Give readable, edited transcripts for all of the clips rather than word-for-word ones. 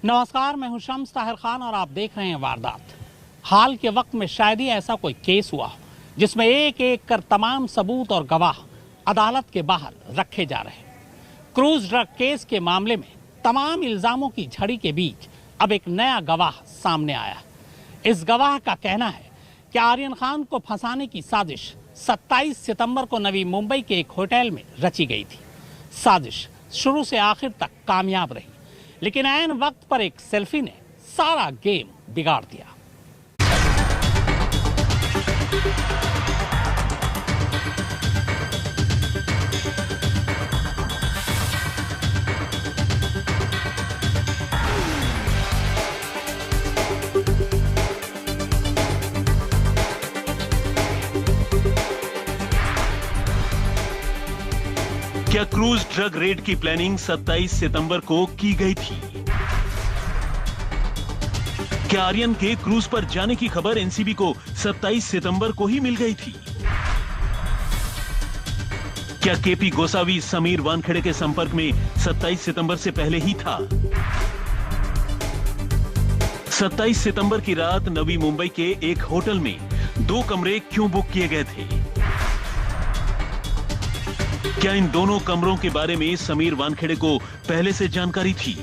नमस्कार, मैं हूं शम्स ताहिर खान और आप देख रहे हैं वारदात। हाल के वक्त में शायद ही ऐसा कोई केस हुआ हो जिसमें एक एक कर तमाम सबूत और गवाह अदालत के बाहर रखे जा रहे हैं। क्रूज ड्रग केस के मामले में तमाम इल्जामों की झड़ी के बीच अब एक नया गवाह सामने आया। इस गवाह का कहना है कि आर्यन खान को फंसाने की साजिश 27 सितंबर को नवी मुंबई के एक होटल में रची गई थी। साजिश शुरू से आखिर तक कामयाब रही, लेकिन ऐन वक्त पर एक सेल्फी ने सारा गेम बिगाड़ दिया। क्या क्रूज ड्रग रेड की प्लानिंग 27 सितंबर को की गई थी? क्या आर्यन के क्रूज पर जाने की खबर एनसीबी को 27 सितंबर को ही मिल गई थी? क्या केपी गोसावी समीर वानखेड़े के संपर्क में 27 सितंबर से पहले ही था? 27 सितंबर की रात नवी मुंबई के एक होटल में 2 कमरे क्यों बुक किए गए थे? क्या इन दोनों कमरों के बारे में समीर वानखेड़े को पहले से जानकारी थी?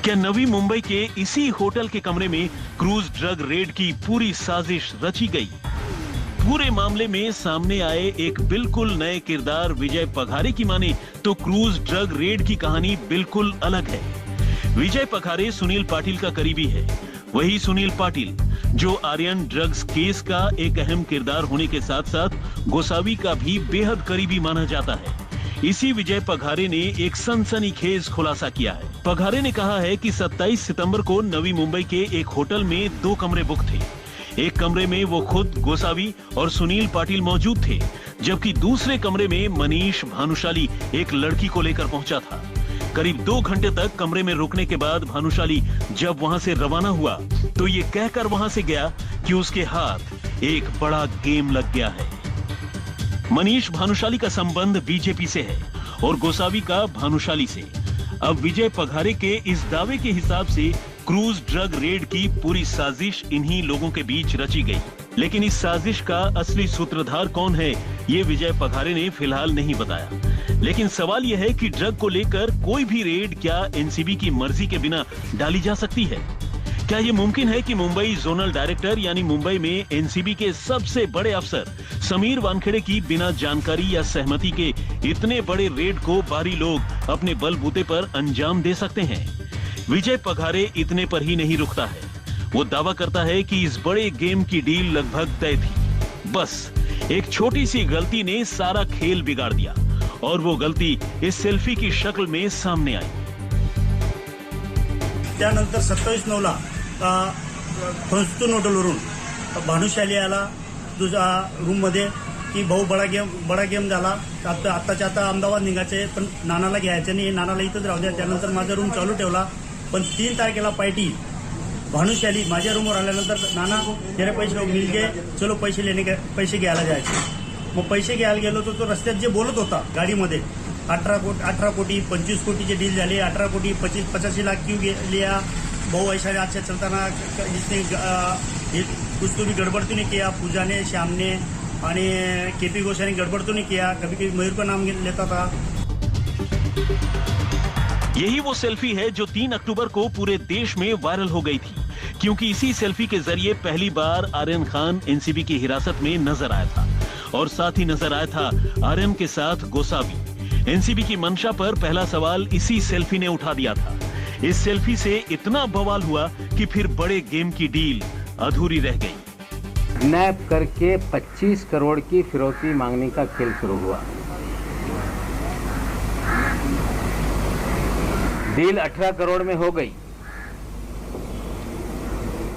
क्या नवी मुंबई के इसी होटल के कमरे में क्रूज ड्रग रेड की पूरी साजिश रची गई? पूरे मामले में सामने आए एक बिल्कुल नए किरदार विजय पघारे की माने तो क्रूज ड्रग रेड की कहानी बिल्कुल अलग है। विजय पघारे सुनील पाटिल का करीबी है। वही सुनील पाटिल जो आर्यन ड्रग्स केस का एक अहम किरदार होने के साथ साथ गोसावी का भी बेहद करीबी माना जाता है। इसी विजय पघारे ने एक सनसनीखेज खुलासा किया है। पघारे ने कहा है कि 27 सितंबर को नवी मुंबई के एक होटल में 2 कमरे बुक थे। एक कमरे में वो खुद गोसावी और सुनील पाटिल मौजूद थे, जबकि दूसरे कमरे में मनीष भानुशाली एक लड़की को लेकर पहुंचा था। करीब 2 घंटे तक कमरे में रुकने के बाद भानुशाली जब वहां से रवाना हुआ तो ये कहकर वहां से गया कि उसके हाथ एक बड़ा गेम लग गया है। मनीष भानुशाली का संबंध बीजेपी से है और गोसावी का भानुशाली से। अब विजय पघारे के इस दावे के हिसाब से क्रूज ड्रग रेड की पूरी साजिश इन्हीं लोगों के बीच रची गई। लेकिन इस साजिश का असली सूत्रधार कौन है, ये विजय पघारे ने फिलहाल नहीं बताया। लेकिन सवाल यह है कि ड्रग को लेकर कोई भी रेड क्या एनसीबी की मर्जी के बिना डाली जा सकती है? क्या यह मुमकिन है कि मुंबई जोनल डायरेक्टर यानी मुंबई में एनसीबी के सबसे बड़े अफसर समीर वानखेड़े की बिना जानकारी या सहमति के इतने बड़े रेड को बाहरी लोग अपने बलबूते पर अंजाम दे सकते हैं? विजय पघारे इतने पर ही नहीं रुकता है। वो दावा करता है कि इस बड़े गेम की डील लगभग तय थी। बस एक छोटी सी गलती ने सारा खेल बिगाड़ दिया और वो गलती इस सेल्फी की शक्ल में सामने आई। त्यानंतर 27/9ला फंस्तून हॉटेलवरून भानुशाली आला तुझ्या रूममध्ये की भाऊ बडा गेम झाला, आत्ताच्या आता अहमदाबाद निघायचे पण नानाला घ्यायचं नाही, नानाला इथंच राहू द्या। त्यानंतर माझा रूम चालू ठेवला, पण 3 तारखेला पार्टी भानुशाली माझ्या रूमवर आल्यानंतर नाना तेरे पैसे मिल गए, चलो पैसे घ्यायला जायचे। मग पैसे घ्यायला गेलो तो रस्त्यात जे बोलत होता गाडीमध्ये 18 कोटी 25 कोटीचे डील झाले, 18 कोटी 85 लाख क्यों लिया, भाऊ ऐसा अच्छा चलता ना, जिसने कुछ तो भी गड़बड़ तो नहीं किया, पूजा ने, श्याम ने और केपी गोसा ने गड़बड़ तो नहीं किया, कभी कभी मयूर का नाम लेता था। यही वो सेल्फी है जो 3 अक्टूबर को पूरे देश में वायरल हो गई थी, क्योंकि इसी सेल्फी के जरिए पहली बार आर्यन खान एनसीबी की हिरासत में नजर आया था और साथ ही नजर आया था आर्यन के साथ गोसावी। एनसीबी की मंशा पर पहला सवाल इसी सेल्फी ने उठा दिया था। इस सेल्फी से इतना बवाल हुआ कि फिर बड़े गेम की डील अधूरी रह गई। किडनैप करके 25 करोड़ की फिरौती मांगने का खेल शुरू हुआ। डील 18 करोड़ में हो गई,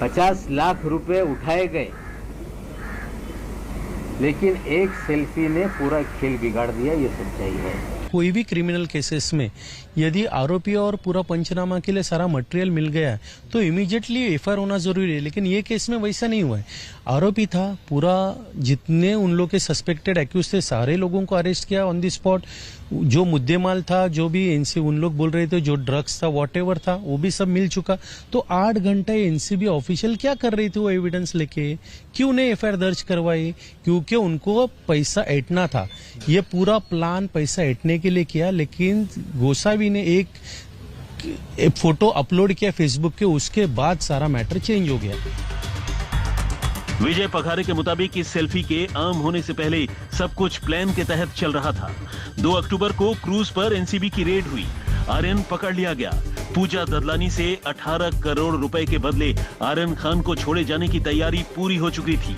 50 लाख रुपए उठाए गए, लेकिन एक सेल्फी ने पूरा खेल बिगाड़ दिया। ये सच्चाई है। कोई भी क्रिमिनल केसेस में यदि आरोपी और पूरा पंचनामा के लिए सारा मटेरियल मिल गया है तो इमीडिएटली एफआईआर होना जरूरी है, लेकिन ये केस में वैसा नहीं हुआ है। आरोपी था, पूरा जितने उन लोग के सस्पेक्टेड एक्यूज थे सारे लोगों को अरेस्ट किया ऑन द स्पॉट। जो मुद्देमाल था, जो भी एनसीबी उन लोग बोल रहे थे जो ड्रग्स था व्हाटएवर था वो भी सब मिल चुका। तो 8 घंटे एनसीबी ऑफिशियल क्या कर रही थी वो एविडेंस लेके, क्यों नहीं एफआईआर दर्ज करवाई? क्योंकि उनको पैसा ऐंठना था, ये पूरा प्लान पैसा ऐंठने के लिए किया। लेकिन गोसावी ने एक फोटो अपलोड किया फेसबुक के, उसके बाद सारा मैटर चेंज हो गया। विजय पखारे के मुताबिक इस सेल्फी के आम होने से पहले सब कुछ प्लान के तहत चल रहा था। 2 अक्टूबर को क्रूज पर एनसीबी की रेड हुई, आर्यन पकड़ लिया गया। पूजा ददलानी से 18 करोड़ रुपए के बदले आर्यन खान को छोड़े जाने की तैयारी पूरी हो चुकी थी,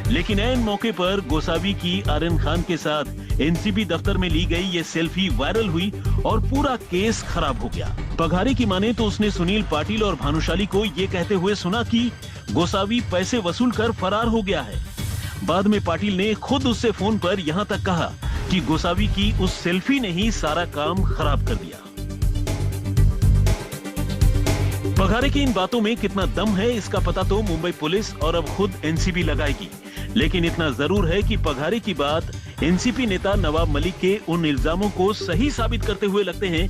लेकिन ऐन मौके पर गोसावी की आर्यन खान के साथ एनसीबी दफ्तर में ली गई ये सेल्फी वायरल हुई और पूरा केस खराब हो गया। पघारे की माने तो उसने सुनील पाटिल और भानुशाली को ये कहते हुए सुना कि गोसावी पैसे वसूल कर फरार हो गया है। बाद में पाटिल ने खुद उससे फोन पर यहां तक कहा कि गोसावी की उस सेल्फी ने ही सारा काम खराब कर दिया। पघारे की इन बातों में कितना दम है इसका पता तो मुंबई पुलिस और अब खुद एनसीबी लगाएगी, लेकिन इतना जरूर है कि पघारे की बात एनसीपी नेता नवाब मलिक के उन इल्जामों को सही साबित करते हुए लगते हैं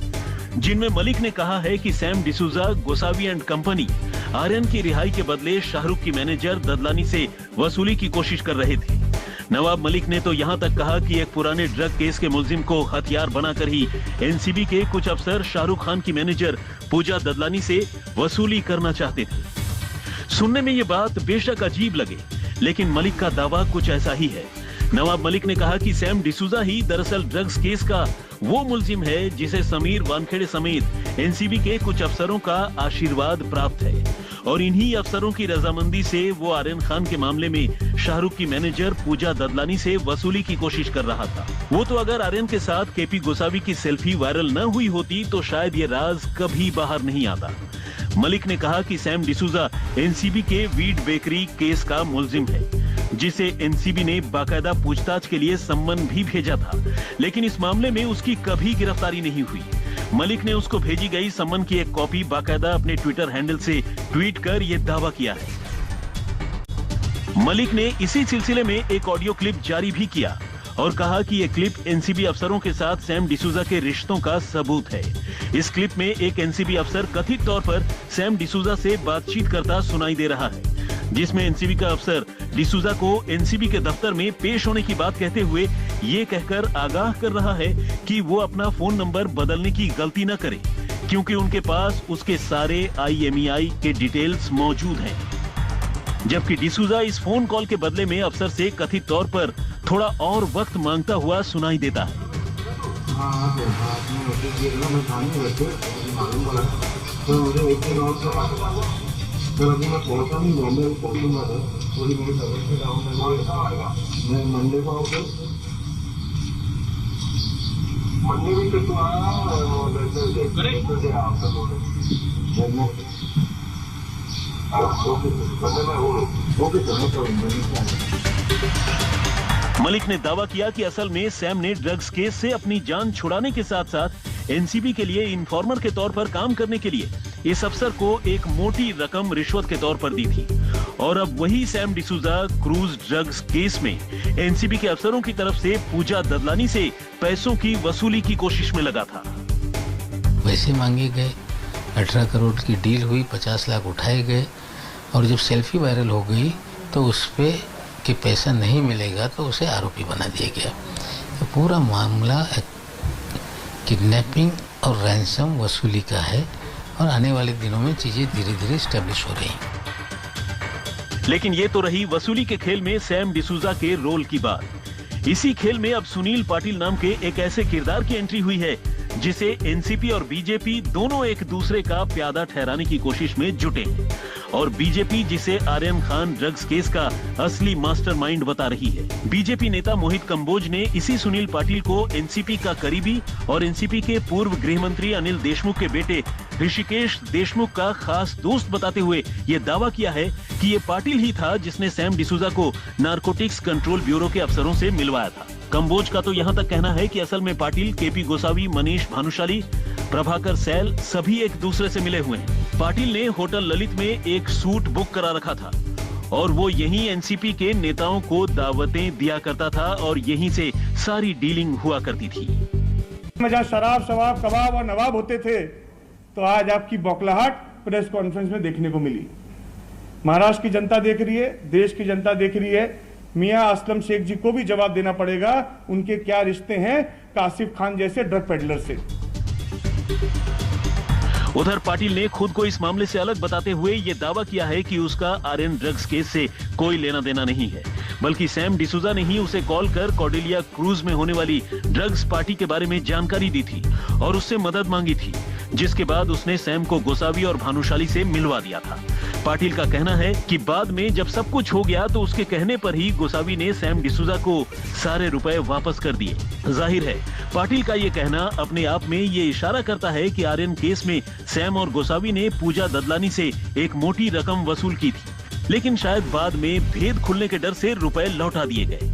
जिनमें मलिक ने कहा है कि Sam D'Souza, Gosavi and company Aryan की रिहाई के बदले शाहरुख की मैनेजर ददलानी से वसूली की कोशिश कर रहे थे। नवाब मलिक ने तो यहां तक कहा कि एक पुराने ड्रग केस के मुलजिम को हथियार बनाकर ही एनसीबी के कुछ अफसर शाहरुख खान की मैनेजर पूजा ददलानी से वसूली करना चाहते थे। सुनने में ये बात बेशक अजीब लगे, लेकिन मलिक का दावा कुछ ऐसा ही है। नवाब मलिक ने कहा कि सैम डिसूजा ही दरअसल ड्रग्स केस का वो मुलजिम है जिसे समीर वानखेड़े समेत एनसीबी के कुछ अफसरों का आशीर्वाद प्राप्त है और इन्हीं अफसरों की रजामंदी से वो आर्यन खान के मामले में शाहरुख की मैनेजर पूजा ददलानी से वसूली की कोशिश कर रहा था। वो तो अगर आर्यन के साथ केपी गोसावी की सेल्फी वायरल न हुई होती तो शायद ये राज कभी बाहर नहीं आता। मलिक ने कहा कि सैम डिसूजा एनसीबी के वीड बेकरी केस का मुलजिम है जिसे एनसीबी ने बाकायदा पूछताछ के लिए सम्मन भी भेजा था, लेकिन इस मामले में उसकी कभी गिरफ्तारी नहीं हुई। मलिक ने उसको भेजी गई सम्मन की एक कॉपी बाकायदा अपने ट्विटर हैंडल से ट्वीट कर यह दावा किया है। मलिक ने इसी सिलसिले में एक ऑडियो क्लिप जारी भी किया और कहा कि यह क्लिप एनसीबी अफसरों के साथ सैम डिसूजा के रिश्तों का सबूत है। इस क्लिप में एक एनसीबी अफसर कथित तौर पर सैम डिसूजा से बातचीत करता सुनाई दे रहा है, जिसमें एनसीबी का अफसर डिसूजा को एनसीबी के दफ्तर में पेश होने की बात कहते हुए ये कहकर आगाह कर रहा है कि वो अपना फोन नंबर बदलने की गलती न करे, क्योंकि उनके पास उसके सारे IMEI के डिटेल्स मौजूद हैं। जबकि डिसूजा इस फोन कॉल के बदले में अफसर से कथित तौर पर थोड़ा और वक्त मांगता हुआ सुनाई देता है। मलिक ने दावा किया कि असल में सैम ने ड्रग्स केस से अपनी जान छुड़ाने के साथ साथ एनसीबी के लिए इन्फॉर्मर के तौर पर काम करने के लिए इस अफसर को एक मोटी रकम रिश्वत के तौर पर दी थी और अब वही Sam D'Souza cruise drugs case में एनसीबी के अफसरों की तरफ से पूजा ददलानी से पैसों की वसूली की कोशिश में लगा था। पैसे मांगे गए, 18 करोड़ की डील हुई, 50 लाख उठाए गए और जब सेल्फी वायरल हो गई तो उस पे कि पैसा नहीं मिलेगा तो उसे आरोपी बना दिया गया। तो पूरा मामला किडनैपिंग और रैंसम वसूली का है और आने वाले दिनों में चीजें धीरे धीरे स्टैब्लिश हो रही हैं। लेकिन ये तो रही वसूली के खेल में सैम डिसूजा के रोल की बात। इसी खेल में अब सुनील पाटिल नाम के एक ऐसे किरदार की एंट्री हुई है जिसे एनसीपी और बीजेपी दोनों एक दूसरे का प्यादा ठहराने की कोशिश में जुटे हैं और बीजेपी जिसे आर्यन खान ड्रग्स केस का असली मास्टरमाइंड बता रही है। बीजेपी नेता मोहित कंबोज ने इसी सुनील पाटिल को एनसीपी का करीबी और एनसीपी के पूर्व गृह मंत्री अनिल देशमुख के बेटे ऋषिकेश देशमुख का खास दोस्त बताते हुए ये दावा किया है कि ये पाटिल ही था जिसने सैम डिसूजा को नारकोटिक्स कंट्रोल ब्यूरो के अफसरों से मिलवाया था। कंबोज का तो यहाँ तक कहना है कि असल में पाटिल, केपी गोसावी, मनीष भानुशाली, प्रभाकर सैल सभी एक दूसरे से मिले हुए हैं। पाटिल ने होटल ललित में एक सूट बुक करा रखा था और वो यहीं एनसीपी के नेताओं को दावतें दिया करता था और यहीं से सारी डीलिंग हुआ करती थी। जहाँ शराब, शवाब, कबाब और नवाब होते थे, तो आज आपकी बौखलाहट प्रेस कॉन्फ्रेंस में देखने को मिली। महाराष्ट्र की जनता देख रही है, देश की जनता देख रही है। मियां असलम शेख जी को भी जवाब देना पड़ेगा, उनके क्या रिश्ते हैं कासिफ खान जैसे ड्रग पेडलर से। उधर पाटिल ने खुद को इस मामले से अलग बताते हुए ये दावा किया है कि उसका आर्यन ड्रग्स केस से कोई लेना देना नहीं है, बल्कि सैम डिसूजा ने ही उसे कॉल कर कॉर्डेलिया क्रूज में होने वाली ड्रग्स पार्टी के बारे में जानकारी दी थी और उससे मदद मांगी थी, जिसके बाद उसने सैम को गोसावी और भानुशाली से मिलवा दिया था। पाटिल का कहना है कि बाद में जब सब कुछ हो गया तो उसके कहने पर ही गोसावी ने सैम डिसूजा को सारे रुपए वापस कर दिए। जाहिर है पाटिल का ये कहना अपने आप में ये इशारा करता है कि आर्यन केस में सैम और गोसावी ने पूजा ददलानी से एक मोटी रकम वसूल की थी, लेकिन शायद बाद में भेद खुलने के डर से रुपए लौटा दिए गए।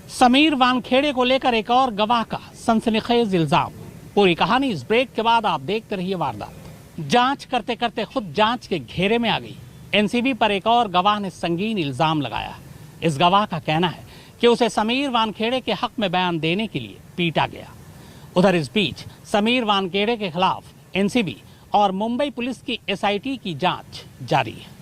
समीर वानखेड़े को लेकर एक और गवाह का सनसनीखेज इल्जाम। पूरी कहानी इस ब्रेक के बाद आप देखते रहिए वारदात। जांच करते करते खुद जांच के घेरे में आ गई। एनसीबी पर एक और गवाह ने संगीन इल्जाम लगाया। इस गवाह का कहना है कि उसे समीर वानखेड़े के हक में बयान देने के लिए पीटा गया। उधर इस बीच समीर वानखेड़े के खिलाफ एनसीबी और मुंबई पुलिस की एसआईटी की जांच जारी है।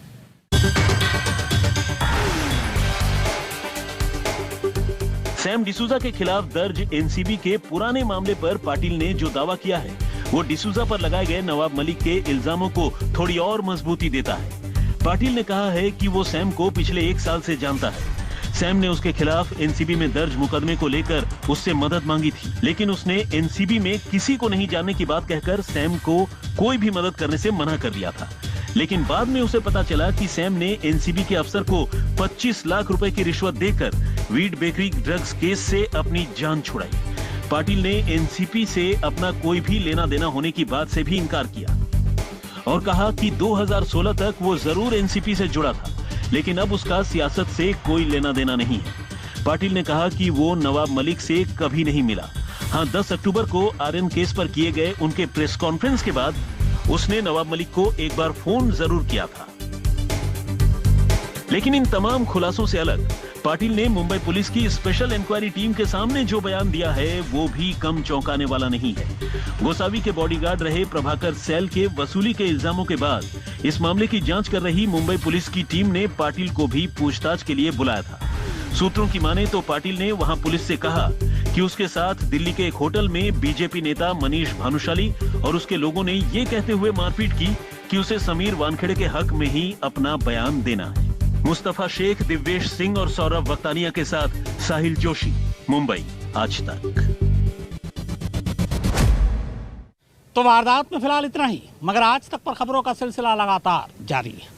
सैम डिसूजा के खिलाफ दर्ज एनसीबी के पुराने मामले पर पाटिल ने जो दावा किया है वो डिसूजा पर लगाए गए नवाब मलिक के इल्जामों को थोड़ी और मजबूती देता है। पाटिल ने कहा है कि वो सैम को पिछले 1 साल से जानता है। सैम ने उसके खिलाफ एनसीबी में दर्ज मुकदमे को लेकर उससे मदद मांगी थी, लेकिन उसने एनसीबी में किसी को नहीं जानने की बात कहकर सैम को कोई भी मदद करने से मना कर दिया था। लेकिन बाद में उसे पता चला कि सैम ने एनसीबी के अफसर को 25 लाख रुपए की रिश्वत देकर वीड बेकरी ड्रग्स केस से अपनी जान छुड़ाई। पाटिल ने एनसीपी से अपना कोई भी लेना देना होने की बात से भी इनकार किया और कहा कि 2016 तक वो जरूर एनसीपी से जुड़ा था, लेकिन अब उसका सियासत से कोई लेना देना नहीं है। पाटिल ने कहा कि वो नवाब मलिक से कभी नहीं मिला। हाँ, 10 अक्टूबर को आर्यन केस पर किए गए उनके प्रेस कॉन्फ्रेंस के बाद उसने नवाब मलिक को एक बार फोन जरूर किया था। लेकिन इन तमाम खुलासों से अलग पाटिल ने मुंबई पुलिस की स्पेशल इंक्वायरी टीम के सामने जो बयान दिया है वो भी कम चौंकाने वाला नहीं है। गोसावी के बॉडीगार्ड रहे प्रभाकर सैल के वसूली के इल्जामों के बाद इस मामले की जांच कर रही मुंबई पुलिस की टीम ने पाटिल को भी पूछताछ के लिए बुलाया था। सूत्रों की माने तो पाटिल ने वहां पुलिस से कहा कि उसके साथ दिल्ली के एक होटल में बीजेपी नेता मनीष भानुशाली और उसके लोगों ने ये कहते हुए मारपीट की कि उसे समीर वानखेड़े के हक में ही अपना बयान देना है। मुस्तफा शेख, दिव्येश सिंह और सौरभ वक्तानिया के साथ साहिल जोशी, मुंबई आज तक। तो वारदात में फिलहाल इतना ही, मगर आज तक पर खबरों का सिलसिला लगातार जारी है।